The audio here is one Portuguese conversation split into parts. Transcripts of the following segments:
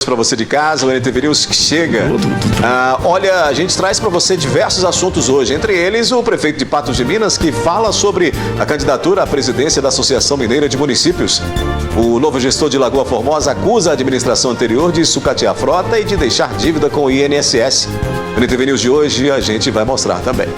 Para você de casa, o NTV News chega. Olha, a gente traz para você diversos assuntos hoje, entre eles o prefeito de Patos de Minas, que fala sobre a candidatura à presidência da Associação Mineira de Municípios. O novo gestor de Lagoa Formosa acusa a administração anterior de sucatear a frota e de deixar dívida com o INSS. No NTV News de hoje a gente vai mostrar também.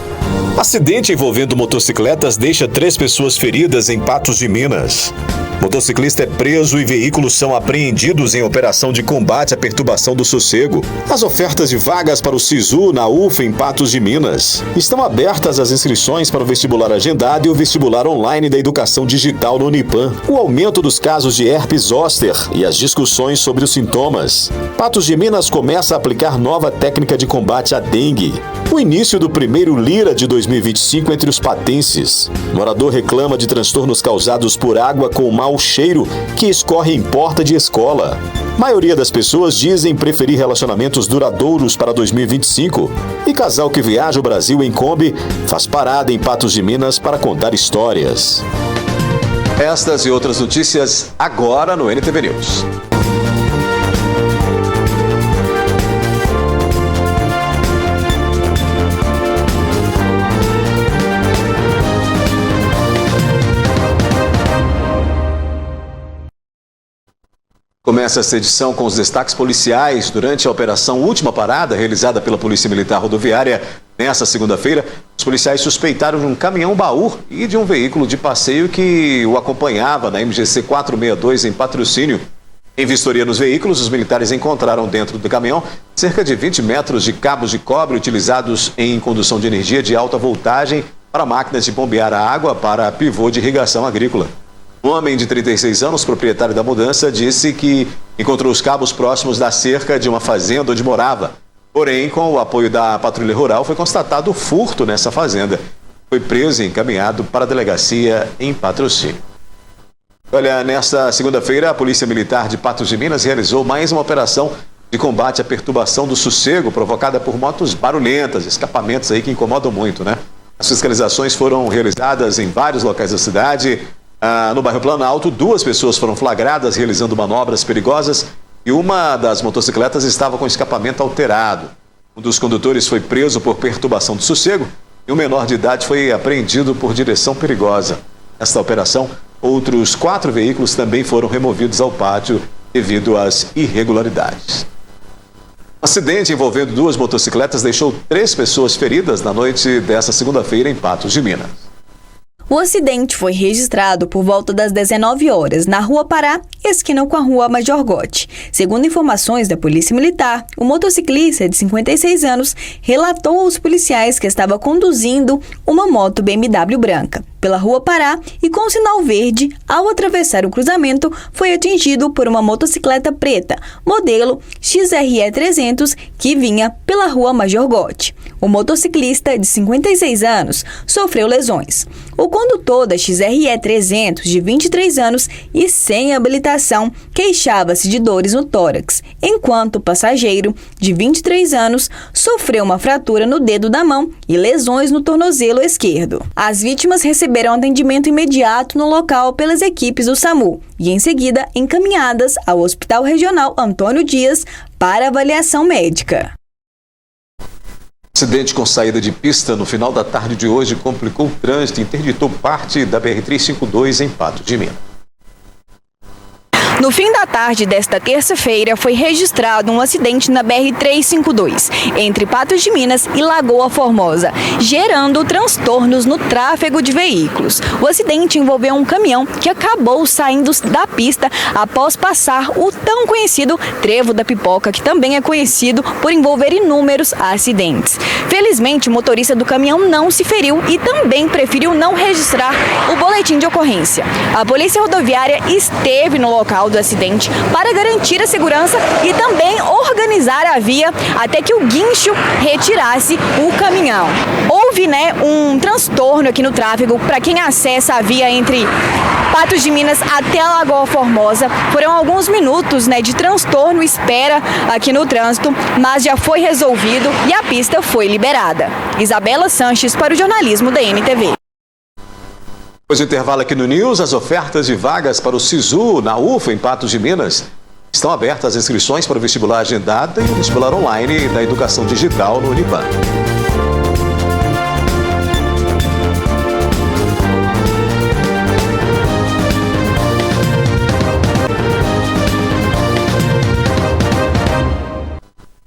Acidente envolvendo motocicletas deixa 3 pessoas feridas em Patos de Minas. Motociclista é preso e veículos são apreendidos em operação de combate à perturbação do sossego. As ofertas de vagas para o SISU na UFA em Patos de Minas. Estão abertas as inscrições para o vestibular agendado e o vestibular online da educação digital no Unipan. O aumento dos casos de herpes zoster e as discussões sobre os sintomas. Patos de Minas começa a aplicar nova técnica de combate à dengue. O início do primeiro Lira de 2025 entre os patenses. Morador reclama de transtornos causados por água com mau cheiro que escorre em porta de escola. Maioria das pessoas dizem preferir relacionamentos duradouros para 2025. E casal que viaja o Brasil em Kombi faz parada em Patos de Minas para contar histórias. Estas e outras notícias agora no NTV News. Começa esta edição com os destaques policiais. Durante a operação Última Parada, realizada pela Polícia Militar Rodoviária, nesta segunda-feira, os policiais suspeitaram de um caminhão-baú e de um veículo de passeio que o acompanhava na MGC 462 em Patrocínio. Em vistoria nos veículos, os militares encontraram dentro do caminhão cerca de 20 metros de cabos de cobre utilizados em condução de energia de alta voltagem para máquinas de bombear a água para pivô de irrigação agrícola. Um homem de 36 anos, proprietário da mudança, disse que encontrou os cabos próximos da cerca de uma fazenda onde morava. Porém, com o apoio da Patrulha Rural, foi constatado furto nessa fazenda. Foi preso e encaminhado para a delegacia em Patrocínio. Olha, nesta segunda-feira, a Polícia Militar de Patos de Minas realizou mais uma operação de combate à perturbação do sossego provocada por motos barulhentas, escapamentos aí que incomodam muito, né? As fiscalizações foram realizadas em vários locais da cidade. No bairro Planalto, 2 pessoas foram flagradas realizando manobras perigosas e uma das motocicletas estava com escapamento alterado. Um dos condutores foi preso por perturbação do sossego e um menor de idade foi apreendido por direção perigosa. Nesta operação, outros 4 veículos também foram removidos ao pátio devido às irregularidades. Um acidente envolvendo 2 motocicletas deixou 3 pessoas feridas na noite desta segunda-feira em Patos de Minas. O acidente foi registrado por volta das 19 horas na Rua Pará, esquina com a Rua Major Gotti. Segundo informações da Polícia Militar, o motociclista de 56 anos relatou aos policiais que estava conduzindo uma moto BMW branca pela Rua Pará e com sinal verde, ao atravessar o cruzamento, foi atingido por uma motocicleta preta, modelo XRE 300, que vinha pela Rua Major Gotti. O motociclista, de 56 anos, sofreu lesões. O condutor da XRE 300, de 23 anos e sem habilitação, queixava-se de dores no tórax, enquanto o passageiro, de 23 anos, sofreu uma fratura no dedo da mão e lesões no tornozelo esquerdo. As vítimas receberam atendimento imediato no local pelas equipes do SAMU e, em seguida, encaminhadas ao Hospital Regional Antônio Dias para avaliação médica. Acidente com saída de pista no final da tarde de hoje complicou o trânsito e interditou parte da BR-352 em Patos de Minas. No fim da tarde desta terça-feira, foi registrado um acidente na BR-352, entre Patos de Minas e Lagoa Formosa, gerando transtornos no tráfego de veículos. O acidente envolveu um caminhão que acabou saindo da pista após passar o tão conhecido Trevo da Pipoca, que também é conhecido por envolver inúmeros acidentes. Felizmente, o motorista do caminhão não se feriu e também preferiu não registrar o boletim de ocorrência. A Polícia Rodoviária esteve no local do acidente para garantir a segurança e também organizar a via até que o guincho retirasse o caminhão. Houve, um transtorno aqui no tráfego para quem acessa a via entre Patos de Minas até a Lagoa Formosa. Foram alguns minutos, de transtorno, espera aqui no trânsito, mas já foi resolvido e a pista foi liberada. Isabela Sanches para o jornalismo da NTV. Depois do intervalo aqui no News, as ofertas de vagas para o SISU na UFA em Patos de Minas. Estão abertas as inscrições para o vestibular agendado e o vestibular online da educação digital no Uniban.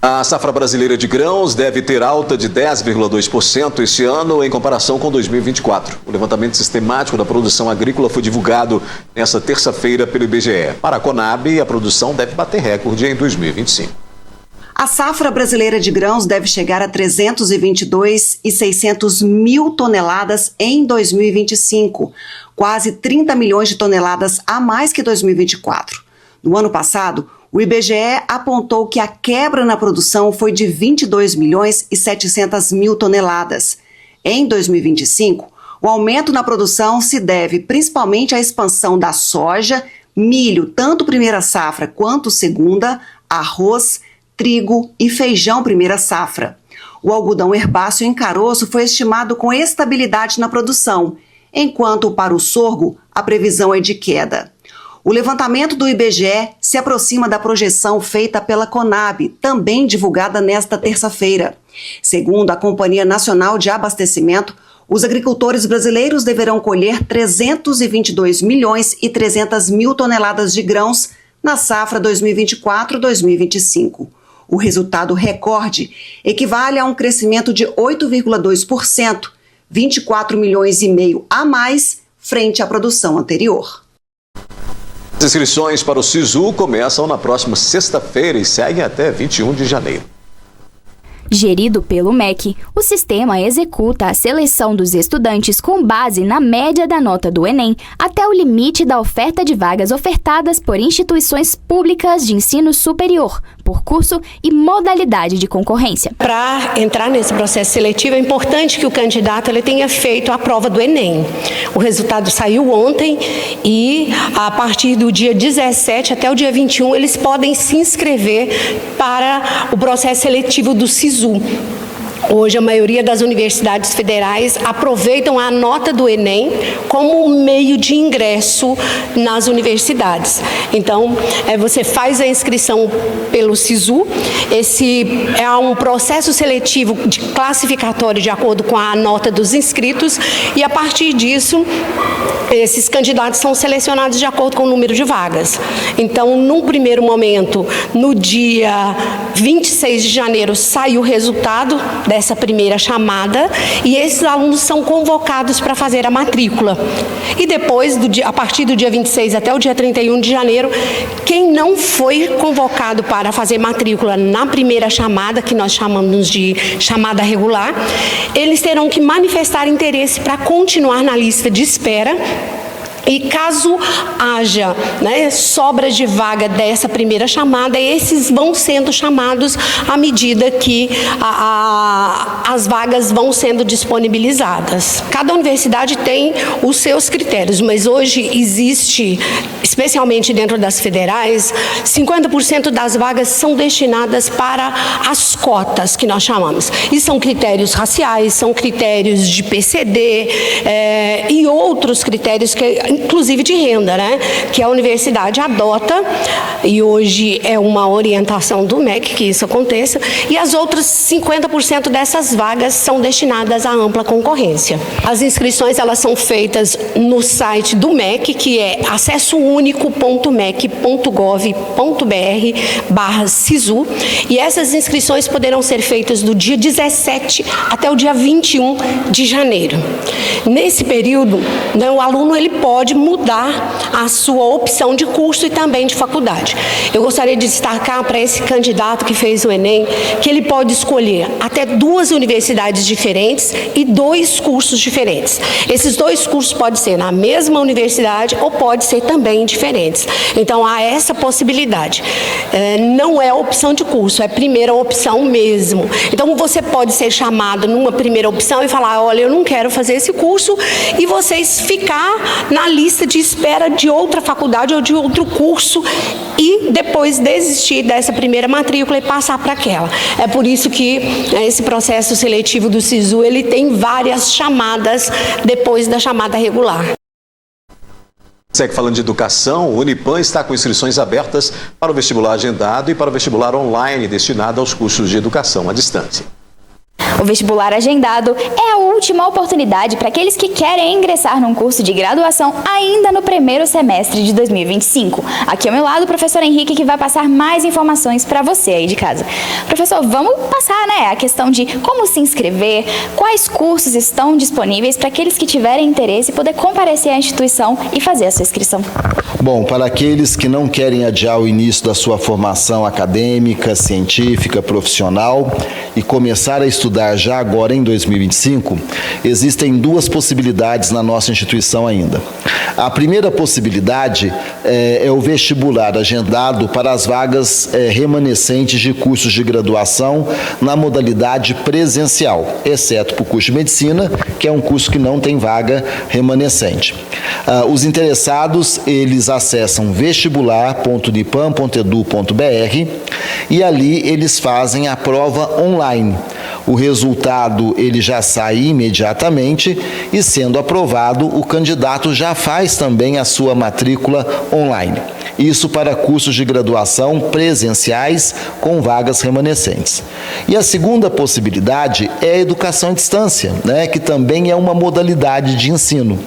A safra brasileira de grãos deve ter alta de 10,2% este ano em comparação com 2024. O levantamento sistemático da produção agrícola foi divulgado nesta terça-feira pelo IBGE. Para a Conab, a produção deve bater recorde em 2025. A safra brasileira de grãos deve chegar a 322.600 mil toneladas em 2025, quase 30 milhões de toneladas a mais que 2024. No ano passado, o IBGE apontou que a quebra na produção foi de 22.700 mil toneladas. Em 2025, o aumento na produção se deve principalmente à expansão da soja, milho, tanto primeira safra quanto segunda, arroz, trigo e feijão primeira safra. O algodão herbáceo em caroço foi estimado com estabilidade na produção, enquanto para o sorgo a previsão é de queda. O levantamento do IBGE se aproxima da projeção feita pela Conab, também divulgada nesta terça-feira. Segundo a Companhia Nacional de Abastecimento, os agricultores brasileiros deverão colher 322.300.000 toneladas de grãos na safra 2024-2025. O resultado recorde equivale a um crescimento de 8,2%, 24 milhões e meio a mais frente à produção anterior. As inscrições para o SISU começam na próxima sexta-feira e seguem até 21 de janeiro. Gerido pelo MEC, o sistema executa a seleção dos estudantes com base na média da nota do Enem até o limite da oferta de vagas ofertadas por instituições públicas de ensino superior, por curso e modalidade de concorrência. Para entrar nesse processo seletivo, é importante que o candidato tenha feito a prova do Enem. O resultado saiu ontem e, a partir do dia 17 até o dia 21, eles podem se inscrever para o processo seletivo do SISU. Hoje, a maioria das universidades federais aproveitam a nota do Enem como meio de ingresso nas universidades. Então, você faz a inscrição pelo SISU, esse é um processo seletivo classificatório de acordo com a nota dos inscritos e, a partir disso, esses candidatos são selecionados de acordo com o número de vagas. Então, num primeiro momento, no dia 26 de janeiro, sai o resultado dessa primeira chamada e esses alunos são convocados para fazer a matrícula. E depois, a partir do dia 26 até o dia 31 de janeiro, quem não foi convocado para fazer matrícula na primeira chamada, que nós chamamos de chamada regular, eles terão que manifestar interesse para continuar na lista de espera. E caso haja sobra de vaga dessa primeira chamada, esses vão sendo chamados à medida que as vagas vão sendo disponibilizadas. Cada universidade tem os seus critérios, mas hoje existe, especialmente dentro das federais, 50% das vagas são destinadas para as cotas, que nós chamamos. E são critérios raciais, são critérios de PCD e outros critérios que inclusive de renda, que a universidade adota, e hoje é uma orientação do MEC que isso aconteça, e as outras 50% dessas vagas são destinadas à ampla concorrência. As inscrições, elas são feitas no site do MEC, que é acessounico.mec.gov.br/SISU, e essas inscrições poderão ser feitas do dia 17 até o dia 21 de janeiro. Nesse período, o aluno ele pode mudar a sua opção de curso e também de faculdade. Eu gostaria de destacar para esse candidato que fez o Enem que ele pode escolher até 2 universidades diferentes e 2 cursos diferentes. Esses 2 cursos podem ser na mesma universidade ou pode ser também diferentes. Então, há essa possibilidade. Não é opção de curso, é primeira opção mesmo. Então, você pode ser chamado numa primeira opção e falar, olha, eu não quero fazer esse curso, e vocês ficar na lista de espera de outra faculdade ou de outro curso e depois desistir dessa primeira matrícula e passar para aquela. É por isso que esse processo seletivo do SISU, ele tem várias chamadas depois da chamada regular. Segue falando de educação, o Unipan está com inscrições abertas para o vestibular agendado e para o vestibular online destinado aos cursos de educação à distância. O vestibular agendado é a última oportunidade para aqueles que querem ingressar num curso de graduação ainda no primeiro semestre de 2025. Aqui ao meu lado o professor Henrique, que vai passar mais informações para você aí de casa. Professor, vamos passar, a questão de como se inscrever, quais cursos estão disponíveis para aqueles que tiverem interesse poder comparecer à instituição e fazer a sua inscrição. Bom, para aqueles que não querem adiar o início da sua formação acadêmica, científica, profissional e começar a estudar já agora em 2025, existem duas possibilidades na nossa instituição ainda. A primeira possibilidade é o vestibular agendado para as vagas remanescentes de cursos de graduação na modalidade presencial, exceto para o curso de medicina, que é um curso que não tem vaga remanescente. Os interessados, eles acessam vestibular.unipan.edu.br e ali eles fazem a prova online. O resultado ele já sai imediatamente e, sendo aprovado, o candidato já faz também a sua matrícula online. Isso para cursos de graduação presenciais com vagas remanescentes. E a segunda possibilidade é a educação à distância, que também é uma modalidade de ensino.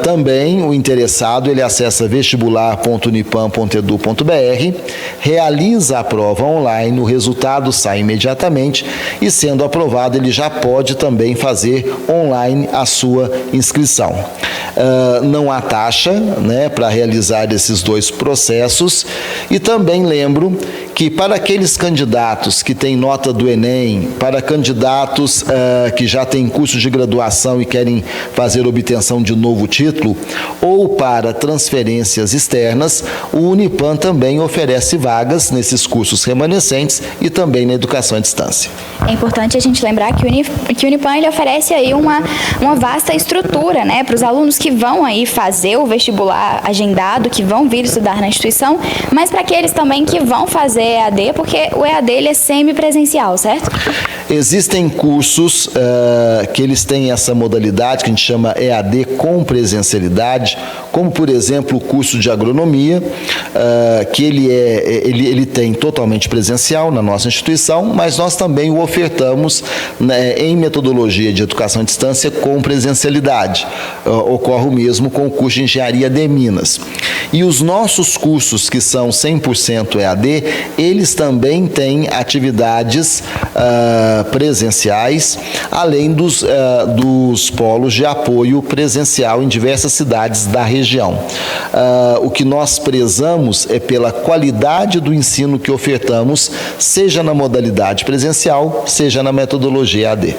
Também o interessado ele acessa vestibular.unipan.edu.br, realiza a prova online, o resultado sai imediatamente e, sendo aprovado, ele já pode também fazer online a sua inscrição. Não há taxa, para realizar esses dois processos, e também lembro que para aqueles candidatos que têm nota do Enem, para candidatos que já têm curso de graduação e querem fazer obtenção de novo título, ou para transferências externas, o Unipan também oferece vagas nesses cursos remanescentes e também na educação à distância. É importante a gente lembrar que o Unipan ele oferece aí uma vasta estrutura, para os alunos que vão aí fazer o vestibular agendado, que vão vir estudar na instituição, mas para aqueles também que vão fazer EAD, porque o EAD ele é semipresencial, certo? Existem cursos que eles têm essa modalidade que a gente chama EAD com presencialidade, como por exemplo o curso de agronomia, que ele tem totalmente presencial na nossa instituição, mas nós também o ofertamos em metodologia de educação à distância com presencialidade. Ocorre o mesmo com o curso de engenharia de Minas. E os nossos cursos que são 100% EAD, eles também têm atividades presenciais, além dos polos de apoio presencial em diversas cidades da região. O que nós prezamos é pela qualidade do ensino que ofertamos, seja na modalidade presencial, seja na metodologia EAD.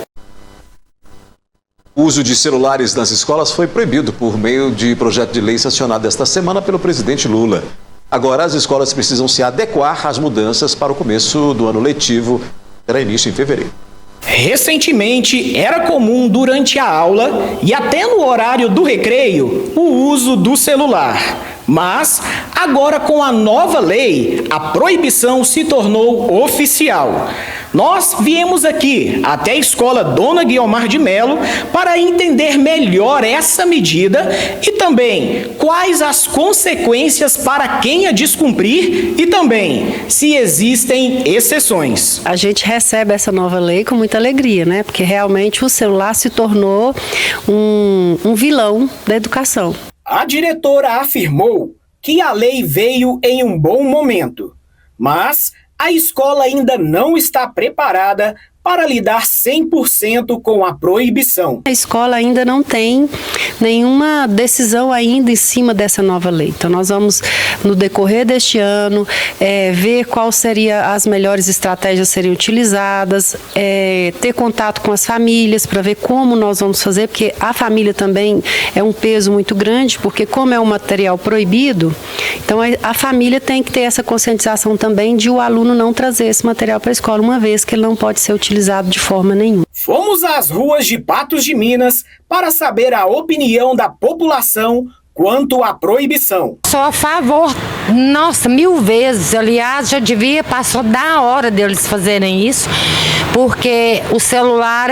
O uso de celulares nas escolas foi proibido por meio de projeto de lei sancionado esta semana pelo presidente Lula. Agora, as escolas precisam se adequar às mudanças para o começo do ano letivo, que terá início em fevereiro. Recentemente, era comum durante a aula e até no horário do recreio o uso do celular. Mas, agora com a nova lei, a proibição se tornou oficial. Nós viemos aqui até a escola Dona Guiomar de Melo para entender melhor essa medida e também quais as consequências para quem a descumprir e também se existem exceções. A gente recebe essa nova lei com muita alegria, porque realmente o celular se tornou um vilão da educação. A diretora afirmou que a lei veio em um bom momento, mas a escola ainda não está preparada para lidar 100% com a proibição. A escola ainda não tem nenhuma decisão ainda em cima dessa nova lei. Então nós vamos, no decorrer deste ano, ver qual seria as melhores estratégias a serem utilizadas, ter contato com as famílias para ver como nós vamos fazer, porque a família também é um peso muito grande, porque como é um material proibido, então a família tem que ter essa conscientização também de o aluno não trazer esse material para a escola, uma vez que ele não pode ser utilizado de forma nenhuma. Fomos às ruas de Patos de Minas para saber a opinião da população quanto à proibição. Sou a favor, nossa, 1000 vezes. Aliás, já passou da hora deles fazerem isso, porque o celular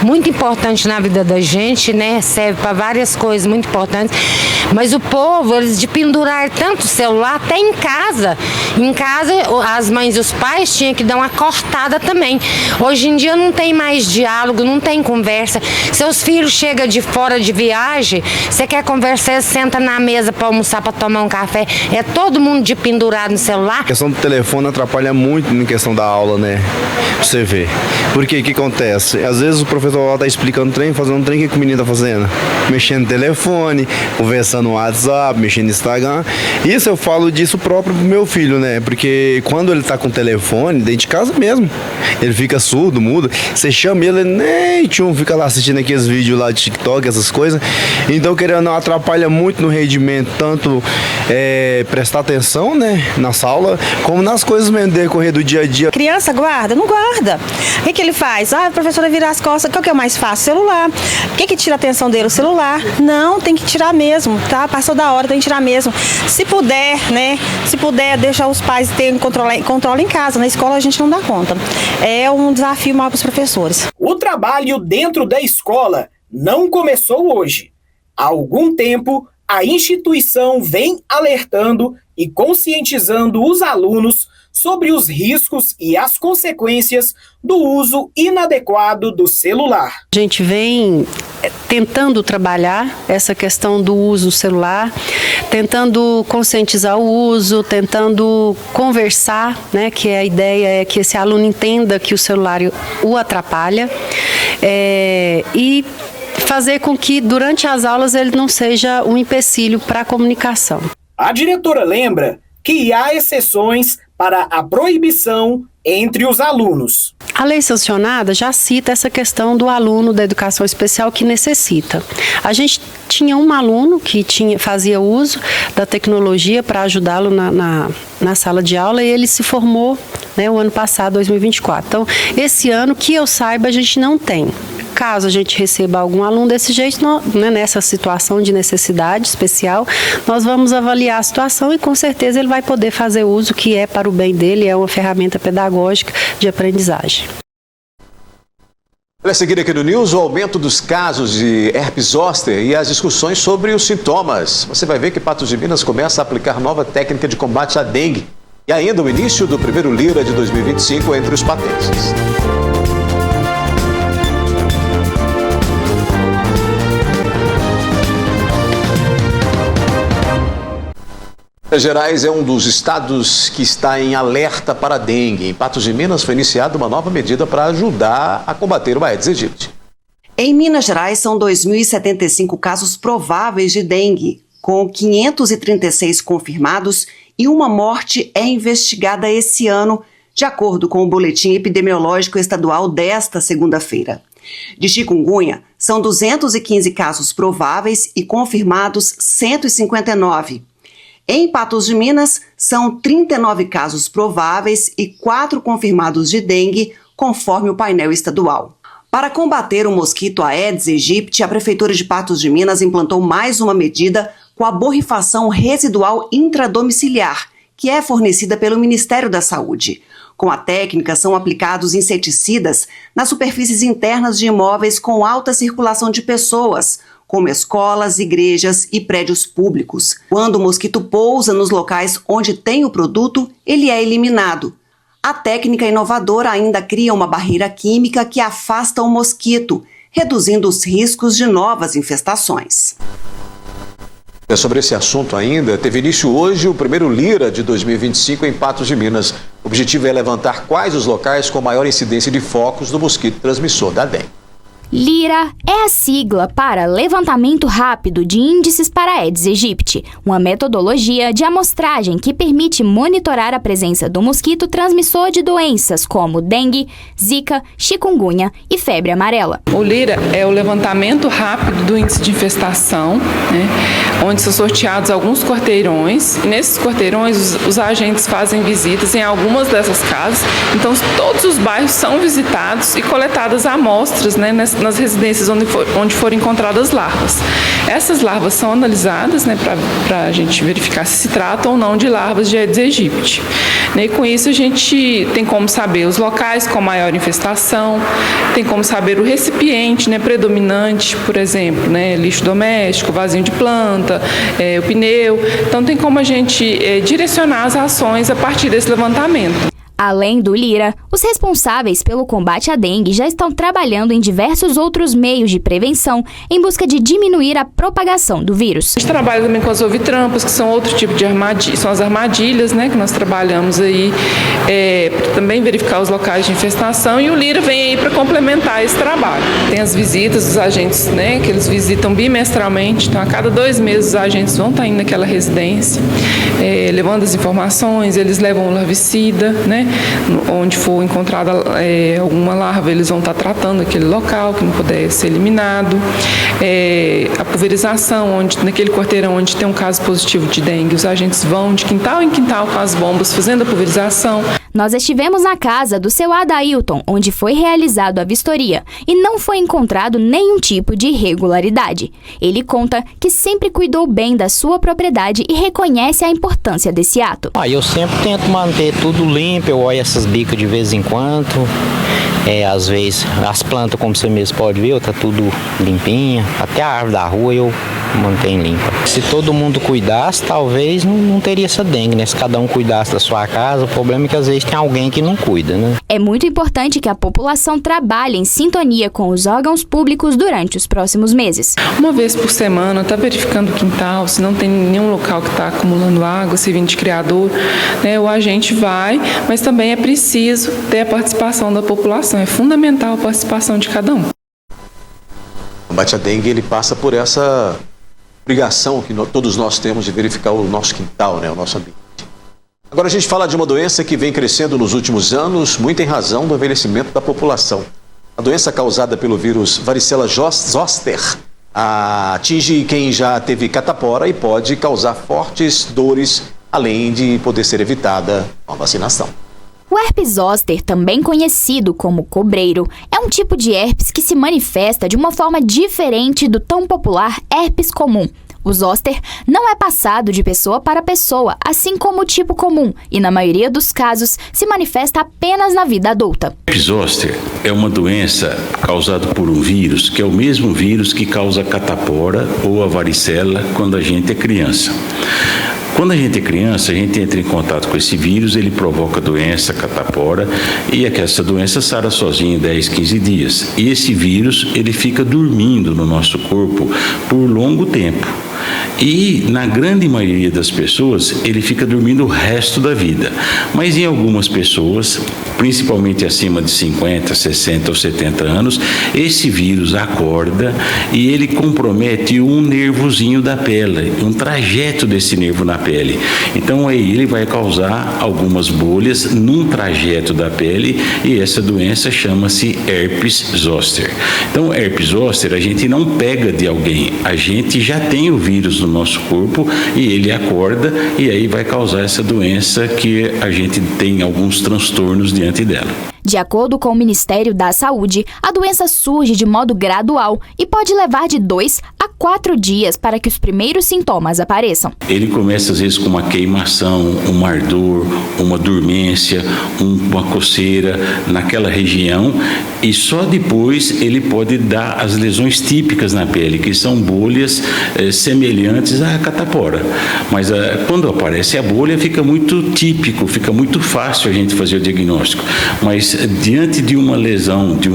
muito importante na vida da gente, né? Serve para várias coisas muito importantes. Mas o povo, eles de pendurar tanto o celular, até em casa. Em casa, as mães e os pais tinham que dar uma cortada também. Hoje em dia não tem mais diálogo, não tem conversa. Seus filhos chegam de fora de viagem, você quer conversar, senta na mesa para almoçar, para tomar um café. É todo mundo de pendurado no celular. A questão do telefone atrapalha muito na questão da aula, né? Pra você ver. Porque o que acontece? Às vezes o professor tá explicando trem, fazendo um trem, o que o menino tá fazendo? Mexendo no telefone, conversando no WhatsApp, mexendo no Instagram. Isso eu falo disso próprio pro meu filho, né? Porque quando ele tá com o telefone, dentro de casa mesmo, ele fica surdo, mudo. Você chama ele nem tchum, fica lá assistindo aqueles vídeos lá de TikTok, essas coisas. Então, querendo ou não, atrapalha muito no rendimento, tanto prestar atenção, né, na sala, como nas coisas mesmo, decorrer do dia a dia. Criança guarda? Não guarda. O que ele faz? A professora vira as costas, qual que é o mais fácil? Celular. O que tira a atenção dele? O celular. Não, tem que tirar mesmo, tá? Passou da hora, tem que tirar mesmo. Se puder, né? Se puder, deixar os pais terem controle em casa. Na escola a gente não dá conta. É um desafio maior para os professores. O trabalho dentro da escola não começou hoje. Há algum tempo, a instituição vem alertando e conscientizando os alunos sobre os riscos e as consequências do uso inadequado do celular. A gente vem tentando trabalhar essa questão do uso do celular, tentando conscientizar o uso, tentando conversar, né, que a ideia é que esse aluno entenda que o celular o atrapalha e fazer com que durante as aulas ele não seja um empecilho para a comunicação. A diretora lembra que há exceções para a proibição entre os alunos. A lei sancionada já cita essa questão do aluno da educação especial que necessita. A gente tinha um aluno que fazia uso da tecnologia para ajudá-lo na sala de aula e ele se formou, né, o ano passado, 2024. Então, esse ano, que eu saiba, a gente não tem. Caso a gente receba algum aluno desse jeito, nessa situação de necessidade especial, nós vamos avaliar a situação e com certeza ele vai poder fazer uso que é para o bem dele, é uma ferramenta pedagógica de aprendizagem. Olha, a seguir aqui no News, o aumento dos casos de herpes zoster e as discussões sobre os sintomas. Você vai ver que Patos de Minas começa a aplicar nova técnica de combate à dengue e ainda o início do primeiro Lira de 2025 entre os patenses. Minas Gerais é um dos estados que está em alerta para a dengue. Em Patos de Minas foi iniciada uma nova medida para ajudar a combater o Aedes aegypti. Em Minas Gerais são 2.075 casos prováveis de dengue, com 536 confirmados e uma morte é investigada esse ano, de acordo com o Boletim Epidemiológico Estadual desta segunda-feira. De chikungunya, são 215 casos prováveis e confirmados 159. Em Patos de Minas, são 39 casos prováveis e 4 confirmados de dengue, conforme o painel estadual. Para combater o mosquito Aedes aegypti, a Prefeitura de Patos de Minas implantou mais uma medida com a borrifação residual intradomiciliar, que é fornecida pelo Ministério da Saúde. Com a técnica, são aplicados inseticidas nas superfícies internas de imóveis com alta circulação de pessoas, como escolas, igrejas e prédios públicos. Quando o mosquito pousa nos locais onde tem o produto, ele é eliminado. A técnica inovadora ainda cria uma barreira química que afasta o mosquito, reduzindo os riscos de novas infestações. Sobre esse assunto ainda, teve início hoje o primeiro Lira de 2025 em Patos de Minas. O objetivo é levantar quais os locais com maior incidência de focos do mosquito transmissor da dengue. LIRA é a sigla para Levantamento Rápido de Índices para Aedes aegypti, uma metodologia de amostragem que permite monitorar a presença do mosquito transmissor de doenças como dengue, zika, chikungunya e febre amarela. O LIRA é o levantamento rápido do índice de infestação, onde são sorteados alguns quarteirões. E nesses quarteirões, os agentes fazem visitas em algumas dessas casas. Então, todos os bairros são visitados e coletadas amostras, nas residências onde foram encontradas larvas. Essas larvas são analisadas, né, para a gente verificar se trata ou não de larvas de Aedes aegypti. E com isso a gente tem como saber os locais com maior infestação, tem como saber o recipiente, né, predominante, por exemplo, né, lixo doméstico, vasinho de planta, o pneu. Então tem como a gente direcionar as ações a partir desse levantamento. Além do Lira, os responsáveis pelo combate à dengue já estão trabalhando em diversos outros meios de prevenção em busca de diminuir a propagação do vírus. A gente trabalha também com as ovitrampas, que são outro tipo de armadilhas, são as armadilhas, né, que nós trabalhamos aí para também verificar os locais de infestação, e o Lira vem aí para complementar esse trabalho. Tem as visitas dos agentes, né, que eles visitam bimestralmente, então a cada 2 meses os agentes vão estar indo naquela residência, levando as informações, eles levam o larvicida, né, onde for encontrada alguma larva, eles vão estar tratando aquele local que não puder ser eliminado. A pulverização, naquele quarteirão onde tem um caso positivo de dengue, os agentes vão de quintal em quintal com as bombas fazendo a pulverização. Nós estivemos na casa do seu Adailton, onde foi realizado a vistoria, e não foi encontrado nenhum tipo de irregularidade. Ele conta que sempre cuidou bem da sua propriedade e reconhece a importância desse ato. Eu sempre tento manter tudo limpo, eu olho essas bicas de vez em quando. Às vezes as plantas, como você mesmo pode ver, tá tudo limpinha. Até a árvore da rua eu mantenho limpa. Se todo mundo cuidasse, talvez não teria essa dengue, né? Se cada um cuidasse da sua casa, o problema é que às vezes tem alguém que não cuida, né? É muito importante que a população trabalhe em sintonia com os órgãos públicos durante os próximos meses. Uma vez por semana, está verificando o quintal, se não tem nenhum local que está acumulando água, servindo de criador, né? O agente vai, mas também é preciso ter a participação da população. É fundamental a participação de cada um. O combate à dengue, ele passa por essa obrigação que todos nós temos de verificar o nosso quintal, né, o nosso ambiente. Agora a gente fala de uma doença que vem crescendo nos últimos anos, muito em razão do envelhecimento da população. A doença causada pelo vírus varicela zoster atinge quem já teve catapora e pode causar fortes dores, além de poder ser evitada com a vacinação. O herpes zoster, também conhecido como cobreiro, é um tipo de herpes que se manifesta de uma forma diferente do tão popular herpes comum. O zoster não é passado de pessoa para pessoa, assim como o tipo comum, e na maioria dos casos se manifesta apenas na vida adulta. O herpes zoster é uma doença causada por um vírus, que é o mesmo vírus que causa a catapora ou a varicela quando a gente é criança. Quando a gente é criança, a gente entra em contato com esse vírus, ele provoca doença, catapora, e essa doença sara sozinha em 10, 15 dias. E esse vírus, ele fica dormindo no nosso corpo por longo tempo. E, na grande maioria das pessoas, ele fica dormindo o resto da vida. Mas em algumas pessoas, principalmente acima de 50, 60 ou 70 anos, esse vírus acorda e ele compromete um nervozinho da pele, um trajeto desse nervo na pele. Então aí ele vai causar algumas bolhas num trajeto da pele e essa doença chama-se herpes zoster. Então herpes zoster a gente não pega de alguém, a gente já tem o vírus no nosso corpo e ele acorda e aí vai causar essa doença que a gente tem alguns transtornos diante dela. De acordo com o Ministério da Saúde, a doença surge de modo gradual e pode levar de 2 a 4 dias para que os primeiros sintomas apareçam. Ele começa às vezes com uma queimação, um ardor, uma dormência, uma coceira naquela região e só depois ele pode dar as lesões típicas na pele, que são bolhas semelhantes à catapora. Mas quando aparece a bolha fica muito típico, fica muito fácil a gente fazer o diagnóstico. Mas diante de uma lesão, de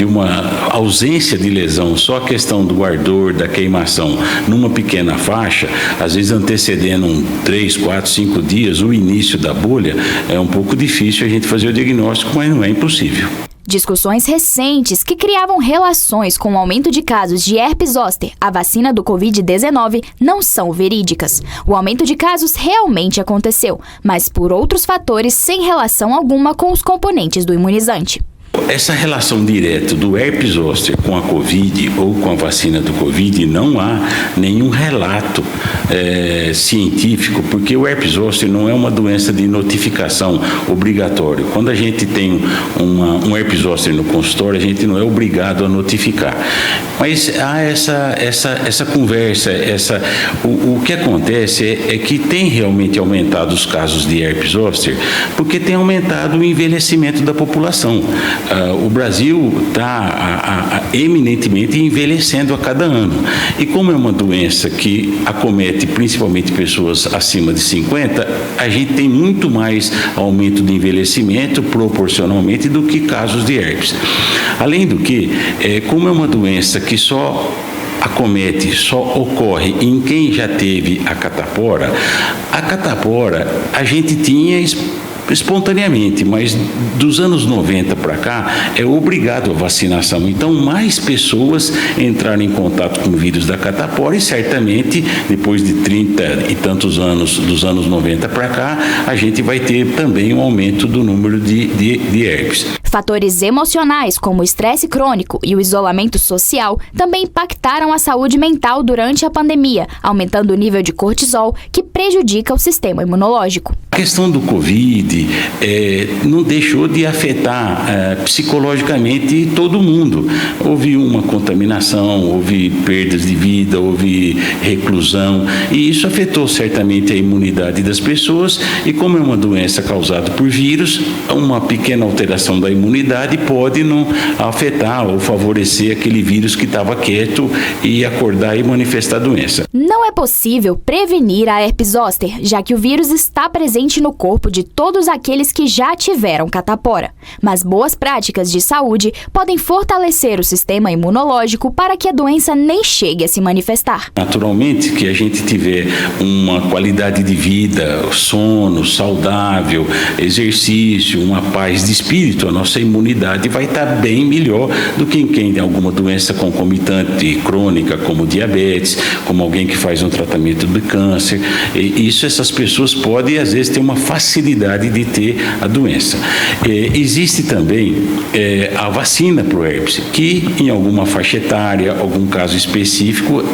uma ausência de lesão, só a questão do ardor, da queimação, numa pequena faixa, às vezes antecedendo 3, 4, 5 dias, o início da bolha, é um pouco difícil a gente fazer o diagnóstico, mas não é impossível. Discussões recentes que criavam relações com o aumento de casos de herpes zoster à vacina do Covid-19 não são verídicas. O aumento de casos realmente aconteceu, mas por outros fatores sem relação alguma com os componentes do imunizante. Essa relação direta do herpes zoster com a Covid ou com a vacina do Covid, não há nenhum relato científico, porque o herpes zoster não é uma doença de notificação obrigatória. Quando a gente tem um herpes zoster no consultório, a gente não é obrigado a notificar. Mas há essa conversa, o que acontece é que tem realmente aumentado os casos de herpes zoster, porque tem aumentado o envelhecimento da população. O Brasil está eminentemente envelhecendo a cada ano. E como é uma doença que acomete principalmente pessoas acima de 50, a gente tem muito mais aumento de envelhecimento proporcionalmente do que casos de herpes. Além do que, como é uma doença que só ocorre em quem já teve a catapora a gente tinha espontaneamente, mas dos anos 90 para cá é obrigado a vacinação. Então, mais pessoas entraram em contato com o vírus da catapora e certamente, depois de 30 e tantos anos, dos anos 90 para cá, a gente vai ter também um aumento do número de herpes. Fatores emocionais, como o estresse crônico e o isolamento social, também impactaram a saúde mental durante a pandemia, aumentando o nível de cortisol, que prejudica o sistema imunológico. A questão do Covid não deixou de afetar psicologicamente todo mundo. Houve uma contaminação, houve perdas de vida, houve reclusão, e isso afetou certamente a imunidade das pessoas, e como é uma doença causada por vírus, uma pequena alteração da imunidade pode não afetar ou favorecer aquele vírus que estava quieto e acordar e manifestar a doença. Não é possível prevenir a herpes zoster, já que o vírus está presente no corpo de todos aqueles que já tiveram catapora. Mas boas práticas de saúde podem fortalecer o sistema imunológico para que a doença nem chegue a se manifestar. Naturalmente que a gente tiver uma qualidade de vida, sono saudável, exercício, uma paz de espírito, a nossa imunidade vai estar bem melhor do que quem tem alguma doença concomitante crônica, como diabetes, como alguém que faz um tratamento de câncer. E essas pessoas podem, às vezes, ter uma facilidade de ter a doença. Existe também a vacina para o herpes, que em alguma faixa etária, algum caso específico,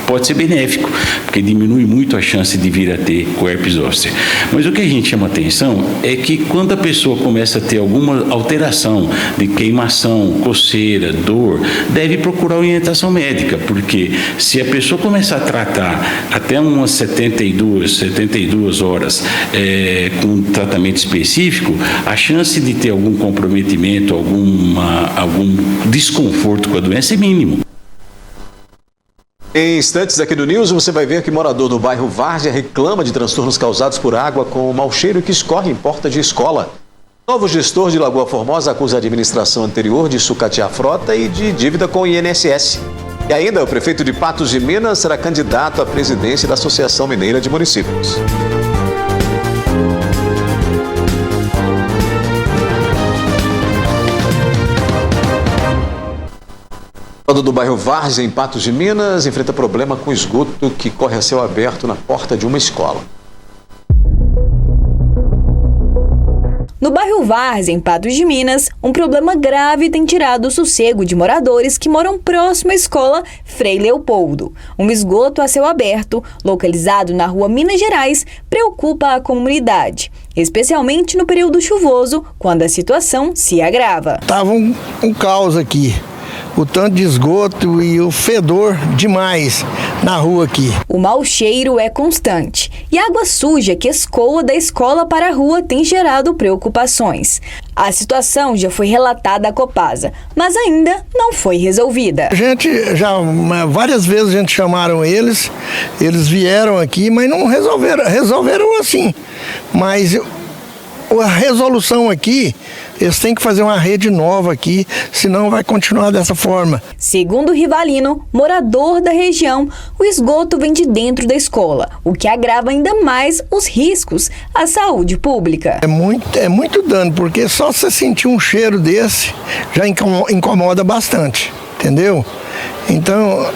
pode ser benéfico, porque diminui muito a chance de vir a ter o herpes zoster. Mas o que a gente chama atenção é que quando a pessoa começa a ter alguma alteração de queimação, coceira, dor, deve procurar orientação médica, porque se a pessoa começar a tratar até umas 72 horas com tratamento específico, a chance de ter algum comprometimento, algum desconforto com a doença é mínimo. Em instantes aqui do News, você vai ver que morador do bairro Várzea reclama de transtornos causados por água com mau cheiro que escorre em porta de escola. Novo gestor de Lagoa Formosa acusa a administração anterior de sucatear a frota e de dívida com o INSS. E ainda o prefeito de Patos de Minas será candidato à presidência da Associação Mineira de Municípios. O do bairro Várzea, em Patos de Minas, enfrenta problema com esgoto que corre a céu aberto na porta de uma escola. No bairro Várzea, em Patos de Minas, um problema grave tem tirado o sossego de moradores que moram próximo à escola Frei Leopoldo. Um esgoto a céu aberto, localizado na rua Minas Gerais, preocupa a comunidade, especialmente no período chuvoso, quando a situação se agrava. Tava um caos aqui. O tanto de esgoto e o fedor demais na rua aqui. O mau cheiro é constante e a água suja que escoa da escola para a rua tem gerado preocupações. A situação já foi relatada à Copasa, mas ainda não foi resolvida. A gente várias vezes a gente chamaram eles vieram aqui, mas não resolveram assim. Mas a resolução aqui, eles têm que fazer uma rede nova aqui, senão vai continuar dessa forma. Segundo o Rivalino, morador da região, o esgoto vem de dentro da escola, o que agrava ainda mais os riscos à saúde pública. É muito dano, porque só você sentir um cheiro desse já incomoda bastante, entendeu? Então,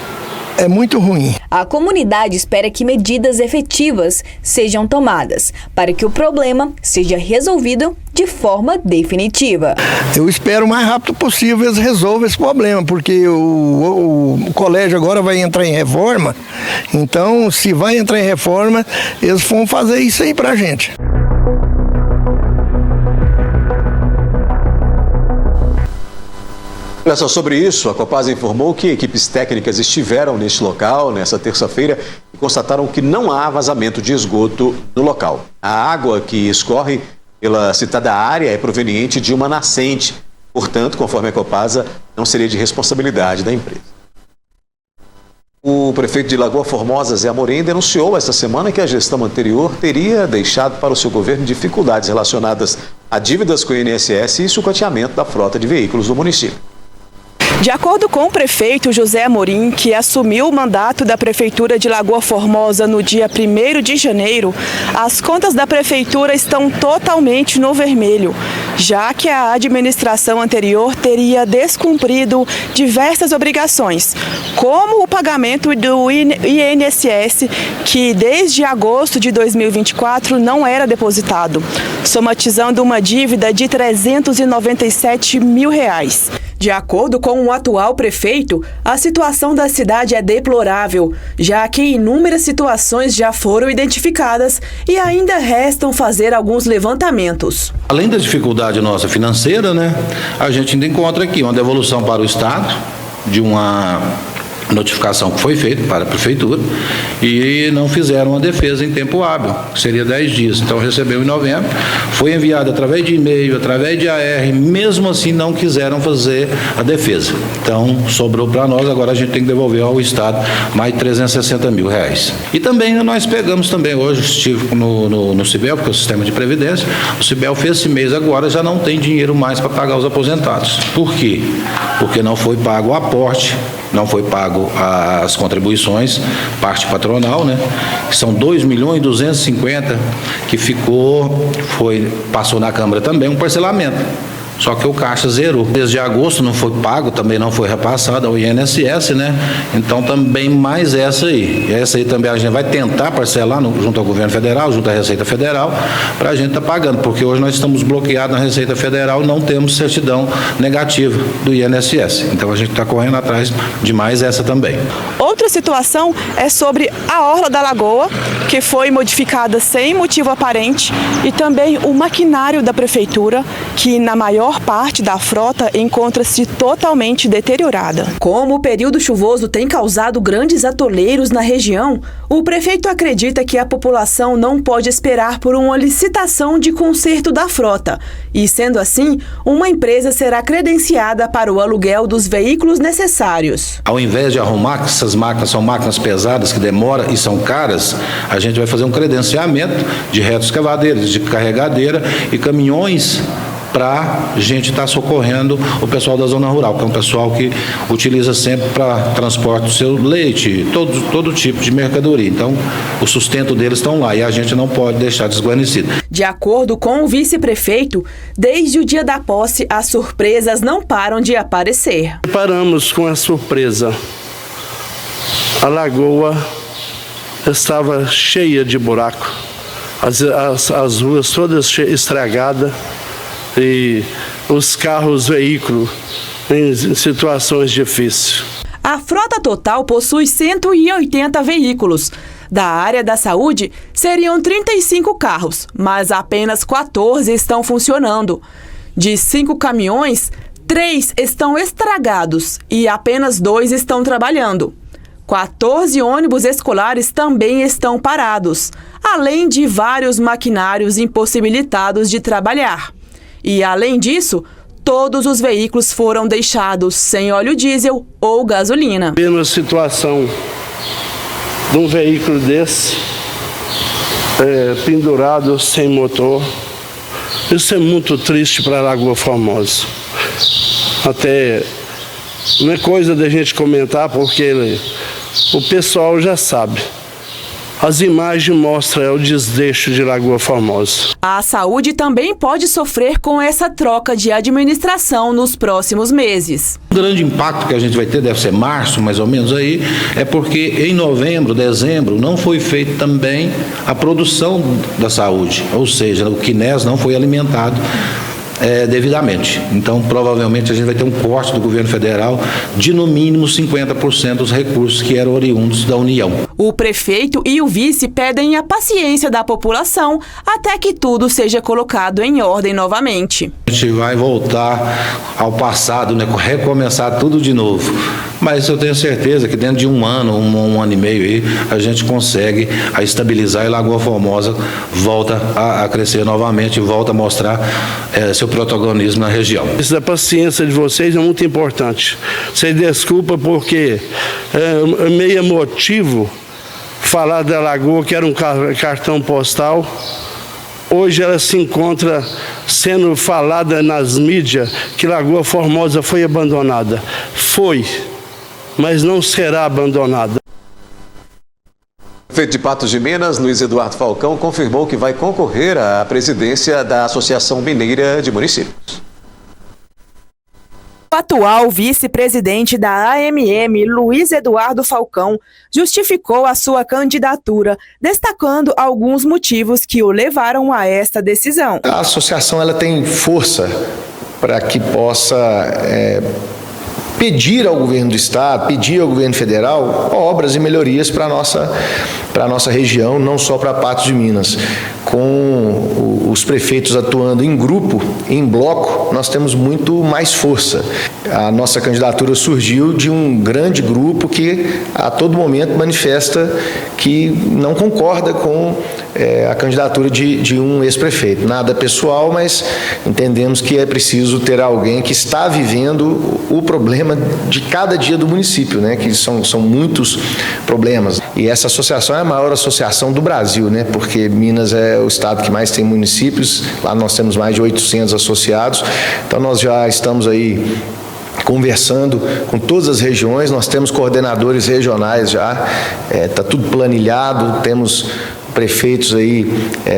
é muito ruim. A comunidade espera que medidas efetivas sejam tomadas para que o problema seja resolvido de forma definitiva. Eu espero o mais rápido possível eles resolvam esse problema, porque o colégio agora vai entrar em reforma, então se vai entrar em reforma, eles vão fazer isso aí pra gente. Olha só, sobre isso, a Copasa informou que equipes técnicas estiveram neste local nesta terça-feira e constataram que não há vazamento de esgoto no local. A água que escorre pela citada área é proveniente de uma nascente. Portanto, conforme a Copasa, não seria de responsabilidade da empresa. O prefeito de Lagoa Formosa, Zé Amorim, denunciou esta semana que a gestão anterior teria deixado para o seu governo dificuldades relacionadas a dívidas com o INSS e sucateamento da frota de veículos do município. De acordo com o prefeito José Amorim, que assumiu o mandato da Prefeitura de Lagoa Formosa no dia 1º de janeiro, as contas da Prefeitura estão totalmente no vermelho, já que a administração anterior teria descumprido diversas obrigações, como o pagamento do INSS, que desde agosto de 2024 não era depositado, somatizando uma dívida de R$397 mil. De acordo com o atual prefeito, a situação da cidade é deplorável, já que inúmeras situações já foram identificadas e ainda restam fazer alguns levantamentos. Além da dificuldade nossa financeira, a gente ainda encontra aqui uma devolução para o Estado de uma notificação que foi feita para a Prefeitura e não fizeram a defesa em tempo hábil, que seria 10 dias. Então recebeu em novembro, foi enviado através de e-mail, através de AR, mesmo assim não quiseram fazer a defesa. Então sobrou para nós, agora a gente tem que devolver ao Estado mais de R$360 mil. E também nós pegamos também, hoje estive no CIBEL, porque é o Sistema de Previdência, o CIBEL fez esse mês agora, já não tem dinheiro mais para pagar os aposentados. Por quê? Porque não foi pago o aporte, não foi pago as contribuições, parte patronal, que são 2.250.000, que passou na Câmara também um parcelamento. Só que o Caixa zerou. Desde agosto não foi pago, também não foi repassado ao INSS, Então também mais essa aí. E essa aí também a gente vai tentar parcelar junto ao governo federal, junto à Receita Federal, para a gente estar pagando, porque hoje nós estamos bloqueados na Receita Federal, não temos certidão negativa do INSS. Então a gente está correndo atrás de mais essa também. Outra situação é sobre a Orla da Lagoa, que foi modificada sem motivo aparente, e também o maquinário da Prefeitura, que na maior parte da frota encontra-se totalmente deteriorada. Como o período chuvoso tem causado grandes atoleiros na região, o prefeito acredita que a população não pode esperar por uma licitação de conserto da frota e, sendo assim, uma empresa será credenciada para o aluguel dos veículos necessários. Ao invés de arrumar, que essas máquinas são máquinas pesadas que demoram e são caras, a gente vai fazer um credenciamento de retroescavadeiras, de carregadeira e caminhões para a gente estar socorrendo o pessoal da zona rural, que é um pessoal que utiliza sempre para transporte do seu leite, todo tipo de mercadoria. Então, o sustento deles estão lá e a gente não pode deixar desguarnecido. De acordo com o vice-prefeito, desde o dia da posse, as surpresas não param de aparecer. Paramos com a surpresa. A lagoa estava cheia de buraco, as ruas todas estragadas, e os carros, veículos em situações difíceis. A frota total possui 180 veículos. Da área da saúde, seriam 35 carros, mas apenas 14 estão funcionando. De 5 caminhões, 3 estão estragados e apenas 2 estão trabalhando. 14 ônibus escolares também estão parados, além de vários maquinários impossibilitados de trabalhar. E, além disso, todos os veículos foram deixados sem óleo diesel ou gasolina. Vendo a situação de um veículo desse, pendurado, sem motor, isso é muito triste para a Lagoa Formosa. Até não é coisa da gente comentar, porque o pessoal já sabe. As imagens mostram o desdeixo de Lagoa Formosa. A saúde também pode sofrer com essa troca de administração nos próximos meses. O grande impacto que a gente vai ter, deve ser março, mais ou menos aí, é porque em novembro, dezembro, não foi feita também a produção da saúde, ou seja, o CNES não foi alimentado devidamente. Então, provavelmente, a gente vai ter um corte do governo federal de, no mínimo, 50% dos recursos que eram oriundos da União. O prefeito e o vice pedem a paciência da população até que tudo seja colocado em ordem novamente. A gente vai voltar ao passado, né, recomeçar tudo de novo. Mas eu tenho certeza que dentro de um ano e meio aí, a gente consegue estabilizar e Lagoa Formosa volta a crescer novamente, volta a mostrar seu protagonismo na região. Isso da paciência de vocês é muito importante. Vocês desculpa porque é meio emotivo falar da Lagoa, que era um cartão postal. Hoje ela se encontra sendo falada nas mídias que Lagoa Formosa foi abandonada. Foi, mas não será abandonada. O prefeito de Patos de Minas, Luiz Eduardo Falcão, confirmou que vai concorrer à presidência da Associação Mineira de Municípios. O atual vice-presidente da AMM, Luiz Eduardo Falcão, justificou a sua candidatura, destacando alguns motivos que o levaram a esta decisão. A associação ela tem força para que possa pedir ao governo do estado, pedir ao governo federal obras e melhorias para a nossa região, não só para Patos de Minas. Com os prefeitos atuando em grupo, em bloco, nós temos muito mais força. A nossa candidatura surgiu de um grande grupo que a todo momento manifesta que não concorda com a candidatura de um ex-prefeito. Nada pessoal, mas entendemos que é preciso ter alguém que está vivendo o problema de cada dia do município, né? Que são muitos problemas. E essa associação é a maior associação do Brasil, né? Porque Minas é o estado que mais tem municípios, lá nós temos mais de 800 associados, então nós já estamos aí conversando com todas as regiões, nós temos coordenadores regionais já, está tudo planilhado, temos prefeitos aí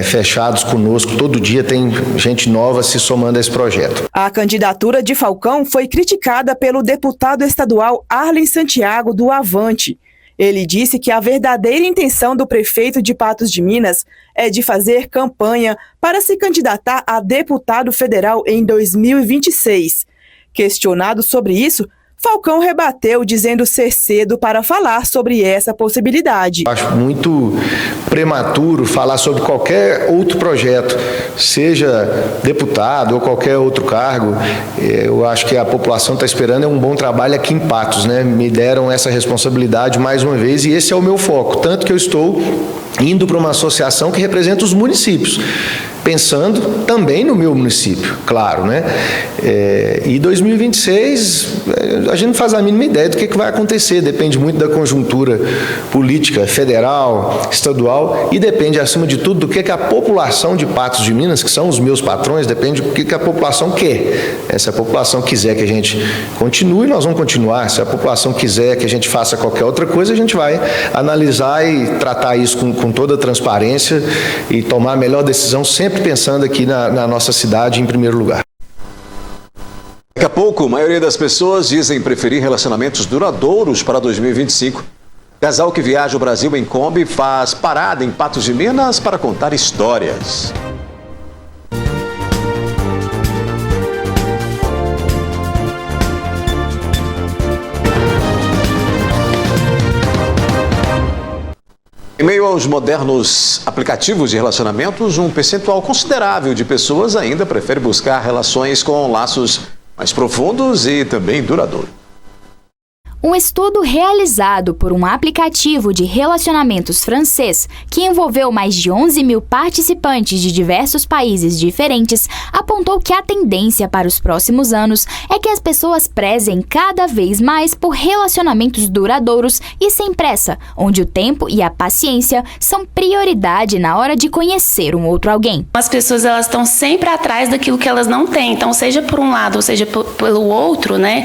fechados conosco, todo dia tem gente nova se somando a esse projeto. A candidatura de Falcão foi criticada pelo deputado estadual Arlen Santiago do Avante. Ele disse que a verdadeira intenção do prefeito de Patos de Minas é de fazer campanha para se candidatar a deputado federal em 2026. Questionado sobre isso, Falcão rebateu, dizendo ser cedo para falar sobre essa possibilidade. Acho muito prematuro falar sobre qualquer outro projeto, seja deputado ou qualquer outro cargo. Eu acho que a população está esperando um bom trabalho aqui em Patos, né? Me deram essa responsabilidade mais uma vez e esse é o meu foco, tanto que eu estou indo para uma associação que representa os municípios, pensando também no meu município, claro, né? E 2026, a gente não faz a mínima ideia do que vai acontecer, depende muito da conjuntura política federal, estadual e depende, acima de tudo, do que a população de Patos de Minas, que são os meus patrões, depende do que a população quer. Se a população quiser que a gente continue, nós vamos continuar. Se a população quiser que a gente faça qualquer outra coisa, a gente vai analisar e tratar isso com toda a transparência e tomar a melhor decisão, sempre pensando aqui na nossa cidade em primeiro lugar. Daqui a pouco, a maioria das pessoas dizem preferir relacionamentos duradouros para 2025. Casal que viaja o Brasil em Kombi faz parada em Patos de Minas para contar histórias. Em meio aos modernos aplicativos de relacionamentos, um percentual considerável de pessoas ainda prefere buscar relações com laços mais profundos e também duradouros. Um estudo realizado por um aplicativo de relacionamentos francês, que envolveu mais de 11 mil participantes de diversos países diferentes, apontou que a tendência para os próximos anos é que as pessoas prezem cada vez mais por relacionamentos duradouros e sem pressa, onde o tempo e a paciência são prioridade na hora de conhecer um outro alguém. As pessoas elas estão sempre atrás daquilo que elas não têm, então seja por um lado ou seja pelo outro, né,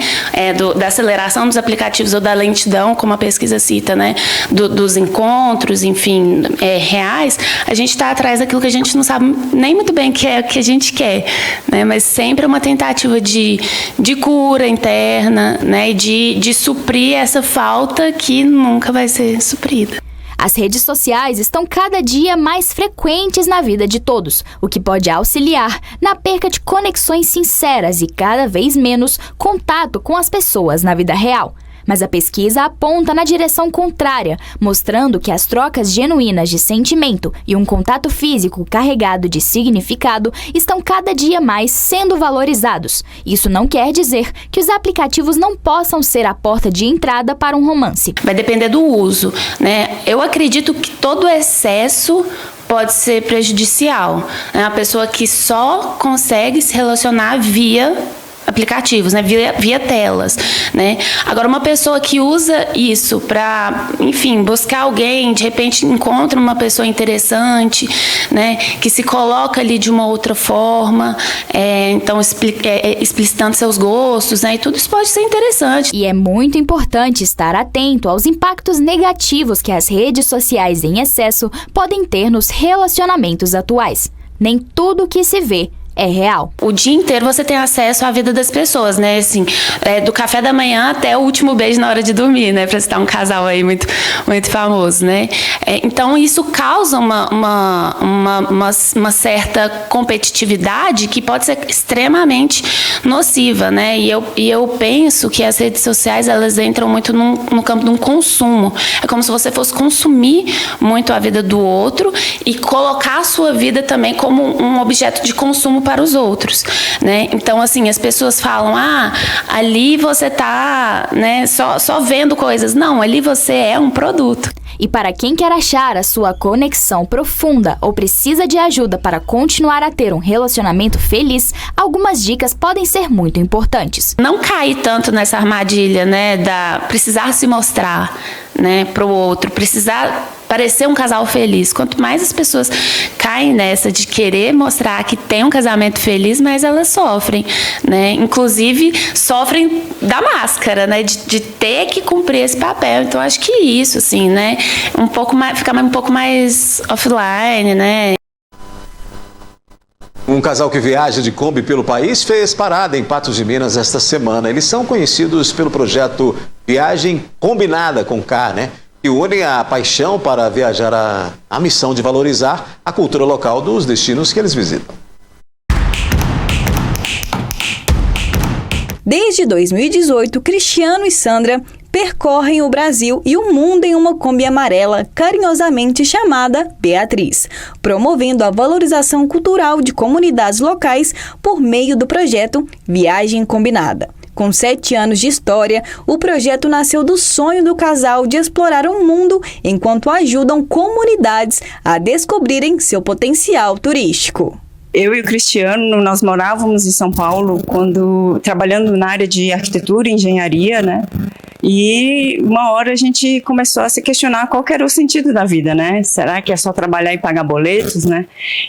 da aceleração dos aplicativos, aplicativos ou da lentidão, como a pesquisa cita, né, dos encontros, enfim, reais, a gente está atrás daquilo que a gente não sabe nem muito bem o que a gente quer, né, mas sempre uma tentativa de cura interna, né, e de suprir essa falta que nunca vai ser suprida. As redes sociais estão cada dia mais frequentes na vida de todos, o que pode auxiliar na perca de conexões sinceras e cada vez menos contato com as pessoas na vida real. Mas a pesquisa aponta na direção contrária, mostrando que as trocas genuínas de sentimento e um contato físico carregado de significado estão cada dia mais sendo valorizados. Isso não quer dizer que os aplicativos não possam ser a porta de entrada para um romance. Vai depender do uso, né? Eu acredito que todo excesso pode ser prejudicial. É uma pessoa que só consegue se relacionar via aplicativos, né, via telas, né? Agora, uma pessoa que usa isso para, enfim, buscar alguém, de repente encontra uma pessoa interessante, né, que se coloca ali de uma outra forma, então explicitando seus gostos, né, e tudo isso pode ser interessante. E é muito importante estar atento aos impactos negativos que as redes sociais em excesso podem ter nos relacionamentos atuais. Nem tudo que se vê é real. O dia inteiro você tem acesso à vida das pessoas, né? Assim, do café da manhã até o último beijo na hora de dormir, né? Pra citar um casal aí muito, muito famoso, né? Então isso causa uma certa competitividade que pode ser extremamente nociva, né? E eu penso que as redes sociais, elas entram muito no campo de um consumo. É como se você fosse consumir muito a vida do outro e colocar a sua vida também como um objeto de consumo para os outros, né? Então, assim, as pessoas falam, ali você tá, né, só vendo coisas. Não, ali você é um produto. E para quem quer achar a sua conexão profunda ou precisa de ajuda para continuar a ter um relacionamento feliz, algumas dicas podem ser muito importantes. Não cair tanto nessa armadilha, né, da precisar se mostrar, né, para o outro, precisar parecer um casal feliz. Quanto mais as pessoas caem nessa de querer mostrar que tem um casamento feliz, mais elas sofrem, né? Inclusive, sofrem da máscara, né? De ter que cumprir esse papel. Então, acho que isso, assim, né? Ficar um pouco mais offline, né? Um casal que viaja de Kombi pelo país fez parada em Patos de Minas esta semana. Eles são conhecidos pelo projeto Viagem Combinada com K, né? Que unem a paixão para viajar a missão de valorizar a cultura local dos destinos que eles visitam. Desde 2018, Cristiano e Sandra percorrem o Brasil e o mundo em uma Kombi amarela carinhosamente chamada Beatriz, promovendo a valorização cultural de comunidades locais por meio do projeto Viagem Combinada. Com 7 anos de história, o projeto nasceu do sonho do casal de explorar o mundo enquanto ajudam comunidades a descobrirem seu potencial turístico. Eu e o Cristiano, nós morávamos em São Paulo trabalhando na área de arquitetura e engenharia, né? E uma hora a gente começou a se questionar qual que era o sentido da vida, né? Será que é só trabalhar e pagar boletos, né?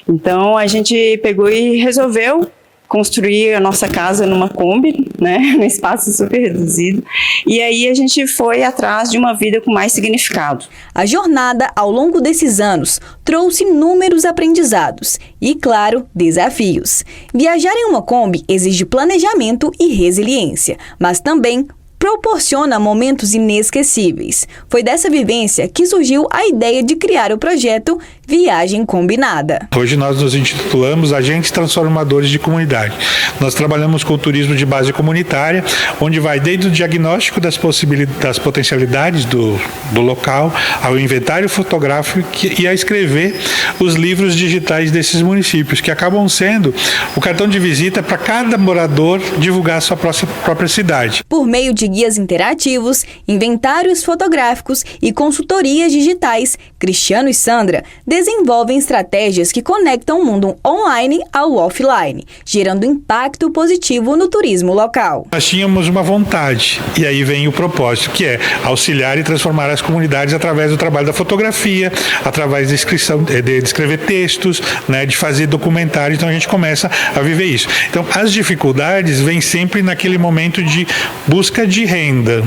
Então a gente pegou e resolveu construir a nossa casa numa Kombi, né, num espaço super reduzido, e aí a gente foi atrás de uma vida com mais significado. A jornada, ao longo desses anos, trouxe inúmeros aprendizados e, claro, desafios. Viajar em uma Kombi exige planejamento e resiliência, mas também proporciona momentos inesquecíveis. Foi dessa vivência que surgiu a ideia de criar o projeto Viagem Combinada. Hoje nós nos intitulamos Agentes Transformadores de Comunidade. Nós trabalhamos com o turismo de base comunitária, onde vai desde o diagnóstico das potencialidades do local, ao inventário fotográfico e a escrever os livros digitais desses municípios, que acabam sendo o cartão de visita para cada morador divulgar a sua própria cidade. Por meio de guias interativos, inventários fotográficos e consultorias digitais, Cristiano e Sandra desenvolvem estratégias que conectam o mundo online ao offline, gerando impacto positivo no turismo local. Nós tínhamos uma vontade, e aí vem o propósito, que é auxiliar e transformar as comunidades através do trabalho da fotografia, através de escrever textos, né, de fazer documentários. Então a gente começa a viver isso. Então as dificuldades vêm sempre naquele momento de busca de de renda.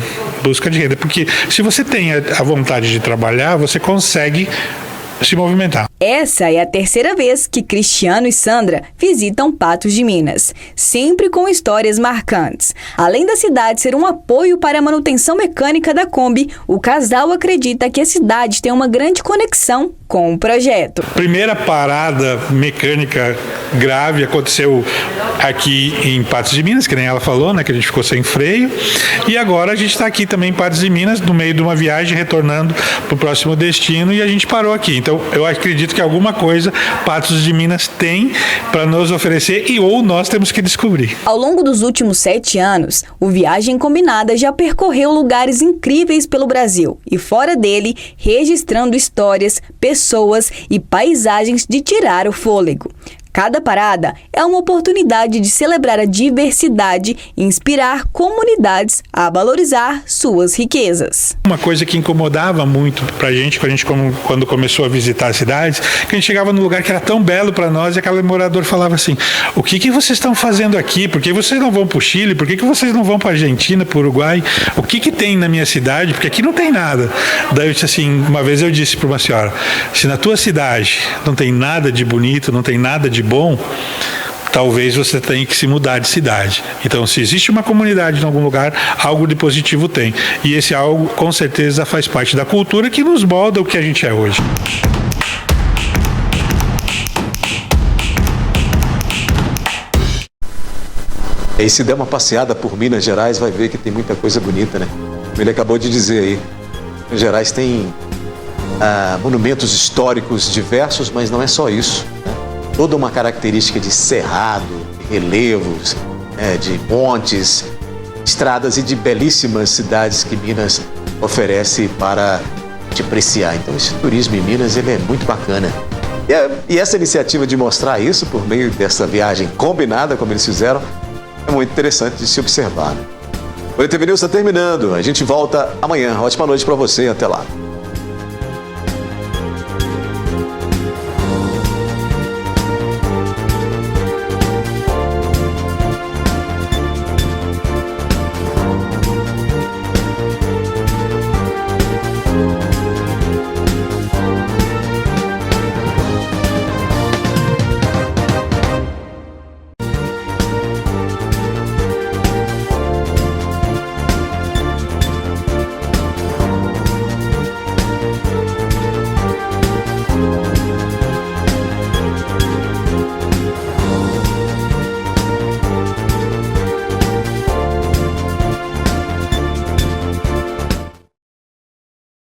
Porque se você tem a vontade de trabalhar, você consegue se movimentar. Essa é a terceira vez que Cristiano e Sandra visitam Patos de Minas, sempre com histórias marcantes. Além da cidade ser um apoio para a manutenção mecânica da Kombi, o casal acredita que a cidade tem uma grande conexão com o projeto. Primeira parada mecânica grave aconteceu aqui em Patos de Minas, que nem ela falou, né, que a gente ficou sem freio. E agora a gente está aqui também em Patos de Minas, no meio de uma viagem, retornando para o próximo destino, e a gente parou aqui. Então, eu acredito que alguma coisa Patos de Minas tem para nos oferecer ou nós temos que descobrir. Ao longo dos últimos 7 anos, o Viagem Combinada já percorreu lugares incríveis pelo Brasil e fora dele, registrando histórias, pessoas e paisagens de tirar o fôlego. Cada parada é uma oportunidade de celebrar a diversidade e inspirar comunidades a valorizar suas riquezas. Uma coisa que incomodava muito pra gente, quando começou a visitar as cidades, que a gente chegava num lugar que era tão belo para nós e aquele morador falava assim: o que vocês estão fazendo aqui? Por que vocês não vão para o Chile? Por que vocês não vão para a Argentina, para o Uruguai? O que tem na minha cidade? Porque aqui não tem nada. Daí eu disse assim, uma vez eu disse para uma senhora: se na tua cidade não tem nada de bonito, não tem nada de bom, talvez você tenha que se mudar de cidade. Então, se existe uma comunidade em algum lugar, algo de positivo tem. E esse algo, com certeza, faz parte da cultura que nos molda o que a gente é hoje. E se der uma passeada por Minas Gerais, vai ver que tem muita coisa bonita, né? Ele acabou de dizer aí. Minas Gerais tem monumentos históricos diversos, mas não é só isso, né? Toda uma característica de cerrado, de relevos, de montes, estradas e de belíssimas cidades que Minas oferece para te apreciar. Então esse turismo em Minas, ele é muito bacana. E essa iniciativa de mostrar isso por meio dessa viagem combinada, como eles fizeram, é muito interessante de se observar. O ETV News está terminando. A gente volta amanhã. Ótima noite para você. Até lá.